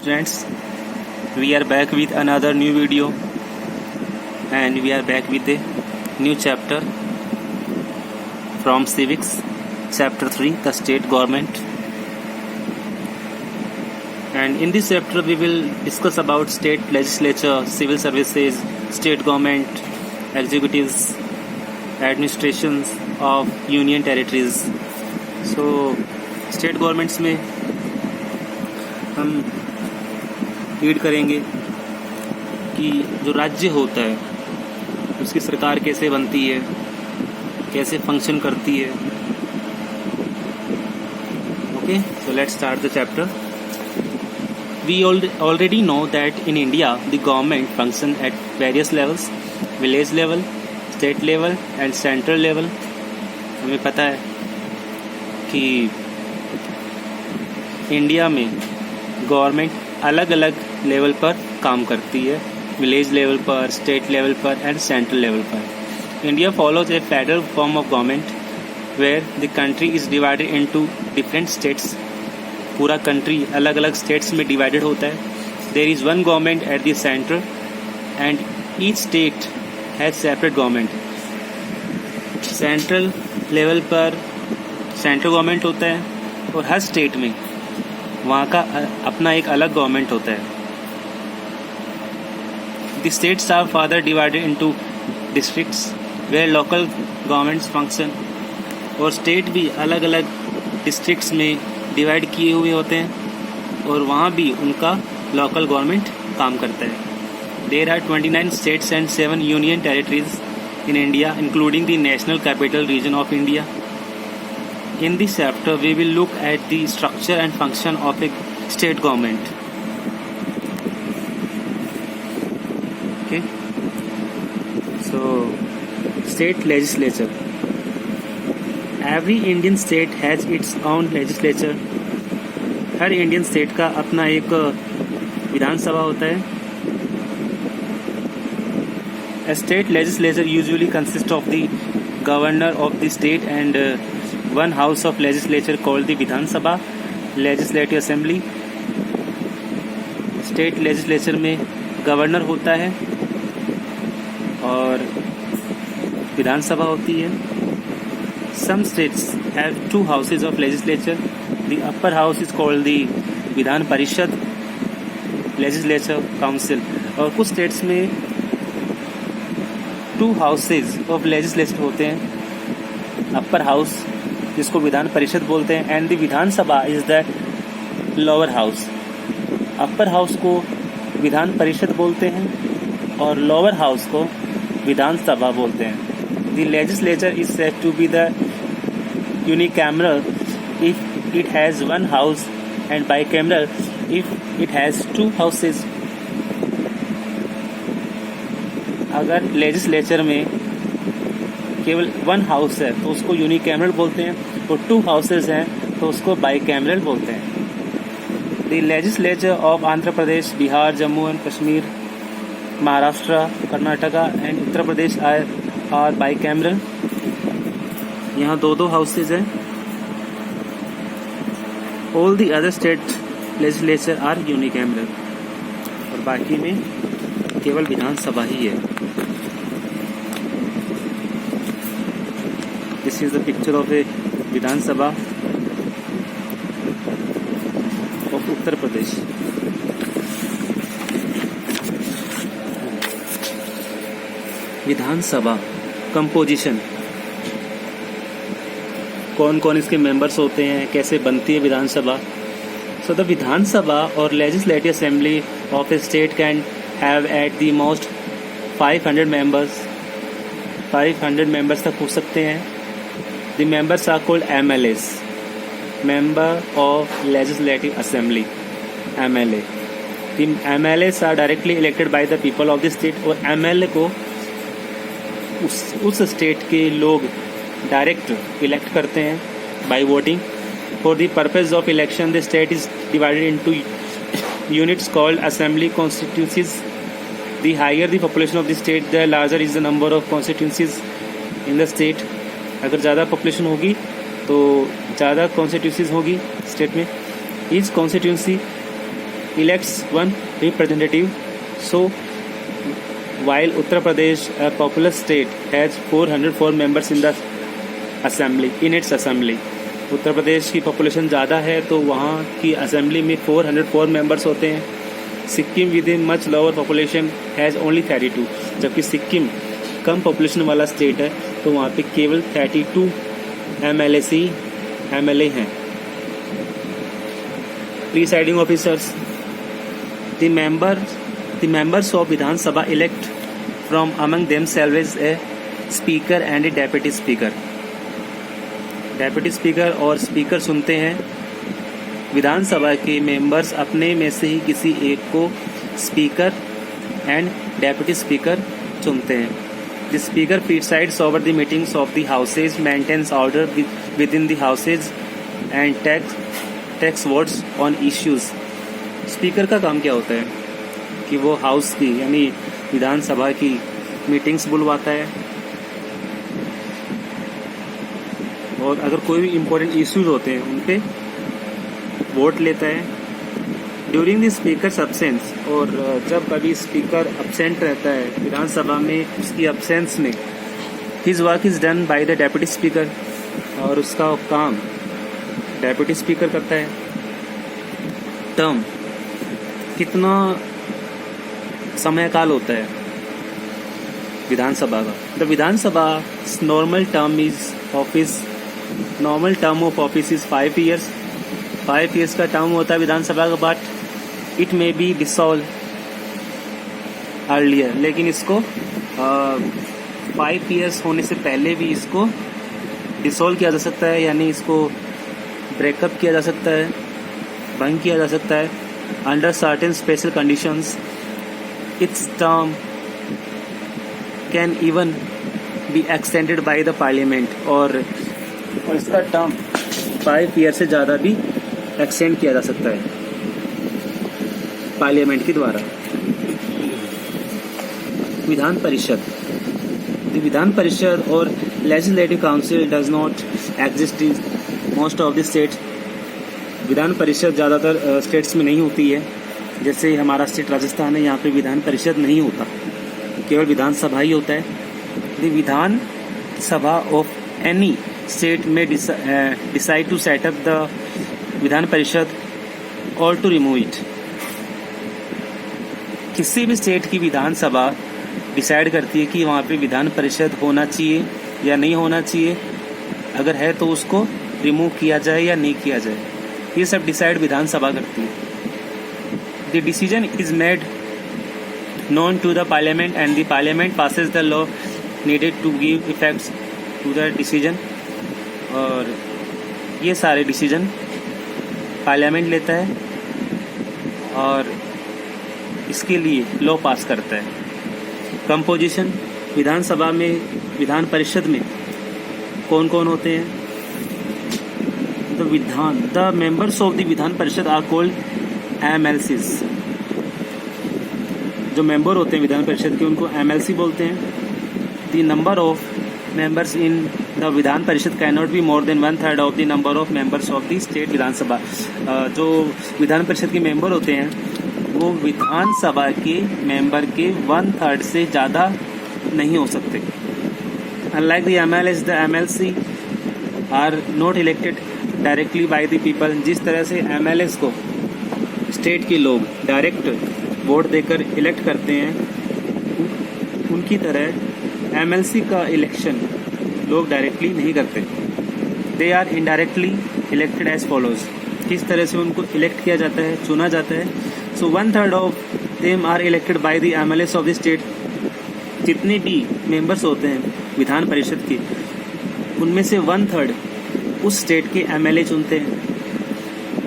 friends, we are back with another new video and we are back with a new chapter from civics, chapter 3, the state government. And in this chapter we will discuss about state legislature, civil services, state government, executives, administrations of union territories. So state governments में हम read करेंगे कि जो राज्य होता है उसकी सरकार कैसे बनती है, कैसे फंक्शन करती है. Okay, so let's start the chapter. We already know that in India the government function at various levels, village level, state level and central level. हमें पता है कि इंडिया में गवर्नमेंट अलग अलग लेवल पर काम करती है, विलेज लेवल पर, स्टेट लेवल पर एंड सेंट्रल लेवल पर. India follows a federal form of government where the country is divided into different states. पूरा कंट्री अलग अलग स्टेट्स में डिवाइडेड होता है. There is one government at the centre and each state has separate government. Central level पर central government होता है और हर स्टेट में वहाँ का अपना एक अलग गवर्नमेंट होता है. The states are further divided into districts where local governments function. और स्टेट भी अलग अलग डिस्ट्रिक्ट्स में डिवाइड किए हुए होते हैं और वहाँ भी उनका लोकल गवर्नमेंट काम करता है. There are 29 states and 7 union territories in India, including the National Capital Region of India. In this chapter, we will look at the structure and function of a state government. Okay. So, state legislature. Every Indian state has its own legislature. Her Indian state का अपना एक विधानसभा होता है. A state legislature usually consists of the governor of the state and one house of legislature called the Vidhan Sabha, Legislative Assembly. State legislature में governor होता है और विधान सभा होती है. Some states have 2 houses of legislature. The upper house is called the Vidhan Parishad, Legislature Council. और कुछ states में 2 houses of legislature होते हैं. अपर हाउस जिसको विधान परिषद बोलते हैं एंड द विधान सभा is the lower house. Upper house को विधान परिषद बोलते हैं और लोअर हाउस को विधान सभा बोलते हैं. The legislature is said to be the unicameral if it has 1 house and bicameral if it has 2 houses. अगर लेजिस्लेचर में केवल 1 हाउस है तो उसको यूनिकैमरल बोलते हैं और 2 हाउसेज हैं तो उसको बाइकैमरल बोलते हैं. The legislature of Andhra Pradesh, Bihar, Jammu and Kashmir, Maharashtra, Karnataka and Uttar Pradesh are bicameral. यहाँ 2 हाउसेज हैं. All the other state legislature are unicameral और बाकी में केवल विधानसभा ही है. This is the picture of a Vidhan Sabha of Uttar Pradesh. Vidhan Sabha composition. कौन कौन इसके मेंबर्स होते हैं, कैसे बनती है विधानसभा. So the Vidhan Sabha or Legislative Assembly of a state can have at the most 500 members. 500 members तक हो सकते हैं. The members are called MLAs, Member of Legislative Assembly, MLA. The MLAs are directly elected by the people of the state. और MLA को उस state के लोग direct elect करते हैं by voting. For the purpose of election, the state is divided into units called assembly constituencies. The higher the population of the state, the larger is the number of constituencies in the state. अगर ज़्यादा population होगी तो ज़्यादा constituencies होगी state में. Each constituency elects one representative. So while Uttar Pradesh, a populous state, has 404 members in the assembly, in its assembly. Uttar Pradesh की population ज़्यादा है तो वहाँ की असेंबली में 404 मेंबर्स होते हैं. Sikkim with in much lower population has only 32. जबकि सिक्किम कम पॉपुलेशन वाला स्टेट है तो वहाँ पे केवल 32 MLA हैं. Presiding officers. The members of Vidhan Sabha elect from among themselves a speaker and a deputy speaker. Deputy speaker और स्पीकर चुनते हैं. विधानसभा के मेंबर्स अपने में से ही किसी एक को स्पीकर एंड डेप्यूटी स्पीकर चुनते हैं. The speaker presides over the meetings of the houses, maintains order within the houses and takes votes on issues. Speaker का काम क्या होता है कि वो हाउस की यानी विधानसभा की मीटिंग्स बुलवाता है और अगर कोई भी इम्पोर्टेंट इश्यूज होते हैं उन पे वोट लेता है. ड्यूरिंग द स्पीकर अब्सेंस, और जब कभी स्पीकर अब्सेंट रहता है विधानसभा में, उसकी अब्सेंस में his work is done by the deputy speaker, और उसका काम डेप्यूटी स्पीकर करता है. टर्म, कितना समय काल होता है विधानसभा का. The Vidhan Sabha normal term of office is 5 years. 5 years का टर्म होता है विधानसभा का. But it may be dissolve earlier, लेकिन इसको 5 years होने से पहले भी इसको डिसॉल्व किया जा सकता है, यानी इसको ब्रेकअप किया जा सकता है, भंग किया जा सकता है under certain special conditions. It's term can even be extended by the parliament, और इसका टर्म 5 years से ज़्यादा भी एक्सटेंड किया जा सकता है पार्लियामेंट के द्वारा. विधान परिषद. द विधान परिषद और legislative council does not exist in most of the states. Vidhan Parishad ज़्यादातर स्टेट्स में नहीं होती है. जैसे हमारा स्टेट राजस्थान है, यहाँ पे विधान परिषद नहीं होता, केवल विधानसभा ही होता है. The Vidhan Sabha of any state में decide to set up the Vidhan Parishad और टू रिमूव इट. किसी भी स्टेट की विधानसभा डिसाइड करती है कि वहाँ पे विधान परिषद होना चाहिए या नहीं होना चाहिए, अगर है तो उसको रिमूव किया जाए या नहीं किया जाए. ये सब डिसाइड विधानसभा करती है. The decision is made known to the parliament and the parliament passes the law needed to give effects to the decision. और ये सारे डिसीजन पार्लियामेंट लेता है और इसके लिए लॉ पास करता है. कंपोजिशन. विधानसभा में, विधान परिषद में कौन कौन होते हैं? The members of the Vidhan Parishad are called MLCs. जो मेंबर होते हैं विधान परिषद के उनको MLC बोलते हैं. The number of members in the Vidhan Parishad can not be more than 1/3 of the number of members of the state Vidhansabha. जो विधान परिषद के मेंबर होते हैं वो विधानसभा के मेंबर के 1/3 से ज़्यादा नहीं हो सकते. Unlike the MLAs, the MLC are not elected directly by the people. जिस तरह से MLAs को स्टेट के लोग डायरेक्ट वोट देकर इलेक्ट करते हैं, उनकी तरह MLC का इलेक्शन लोग डायरेक्टली नहीं करते. They are indirectly elected as follows. किस तरह से उनको इलेक्ट किया जाता है, चुना जाता है? So 1/3 of them are elected by the MLAs of the state. जितने भी मेंबर्स होते हैं विधान परिषद के, उनमें से 1/3 उस स्टेट के MLA चुनते हैं.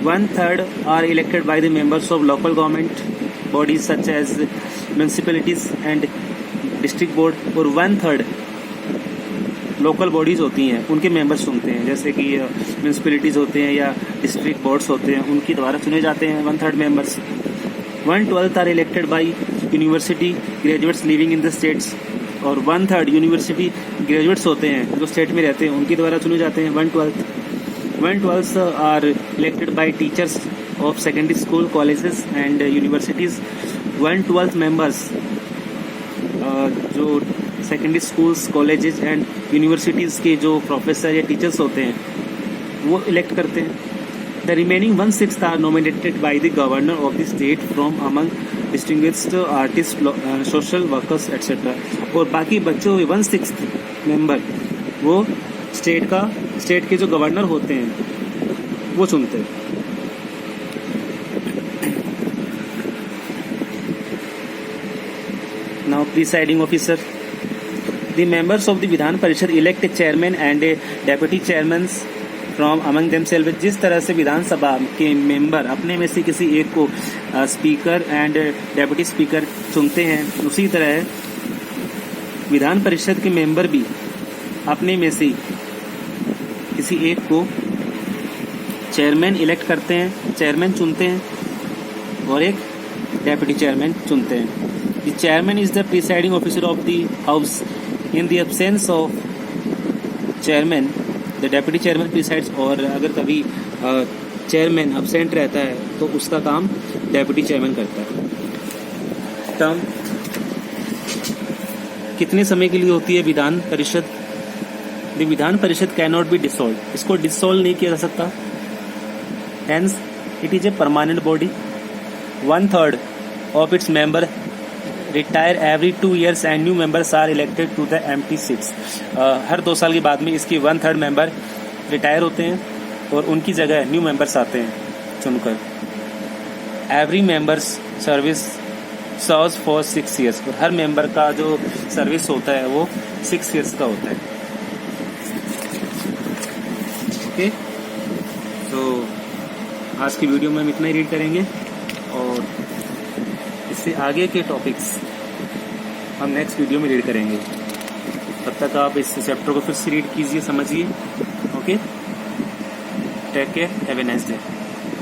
1/3 are elected by the members of local government bodies such as municipalities and district board. और 1/3 लोकल बॉडीज होती हैं उनके मेंबर्स चुनते हैं, जैसे कि म्यूनिसिपैलिटीज होते हैं या डिस्ट्रिक्ट बोर्ड्स होते हैं, उनके द्वारा चुने जाते हैं 1/3 members. 1/12 are elected by university graduates living in the states. और 1/3 यूनिवर्सिटी ग्रेजुएट्स होते हैं जो स्टेट में रहते हैं, उनके द्वारा चुने जाते हैं 1/12. 1/12 are elected by teachers of secondary school, colleges and universities, 1/12 members जो secondary schools, colleges and universities के जो प्रोफेसर या टीचर्स होते हैं वो इलेक्ट करते हैं. The remaining 1/6 are nominated by the governor of the state from among distinguished artist, social workers etcetera. और बाकी बच्चों 1/6 मेंबर वो स्टेट के जो गवर्नर होते हैं वो चुनते हैं. Now presiding officer. The members of the Vidhan Parishad elect a chairman and a deputy chairman from among themselves. जिस तरह से विधानसभा के मेंबर अपने में से किसी एक को स्पीकर एंड डेप्यूटी स्पीकर चुनते हैं, उसी तरह विधान परिषद के मेंबर भी अपने में से किसी एक को चेयरमैन इलेक्ट करते हैं, चेयरमैन चुनते हैं और एक डेप्यूटी चेयरमैन चुनते हैं. The chairman is the presiding officer of the house. In the absence of chairman, the deputy chairman presides. और अगर कभी चेयरमैन absent रहता है तो उसका काम डेप्यूटी चेयरमैन करता है. टर्म कितने समय के लिए होती है Vidhan Parishad? The Vidhan Parishad cannot be dissolve. इसको डिसॉल्व नहीं किया जा सकता. Hence, it is a permanent body. 1/3 of its member retire every 2 years and new members are elected to the empty seats. हर 2 साल के बाद में इसकी 1/3 मेंबर रिटायर होते हैं और उनकी जगह न्यू मेंबर्स आते हैं चुनकर. Every members service serves for 6 years. और हर मेंबर का जो सर्विस होता है वो 6 years का होता है. ओके, तो आज की वीडियो में हम इतना ही रीड करेंगे और इससे आगे के टॉपिक्स हम नेक्स्ट वीडियो में रीड करेंगे. तब तक आप इस चैप्टर को फिर से रीड कीजिए, समझिए. Okay, take care, have a nice day.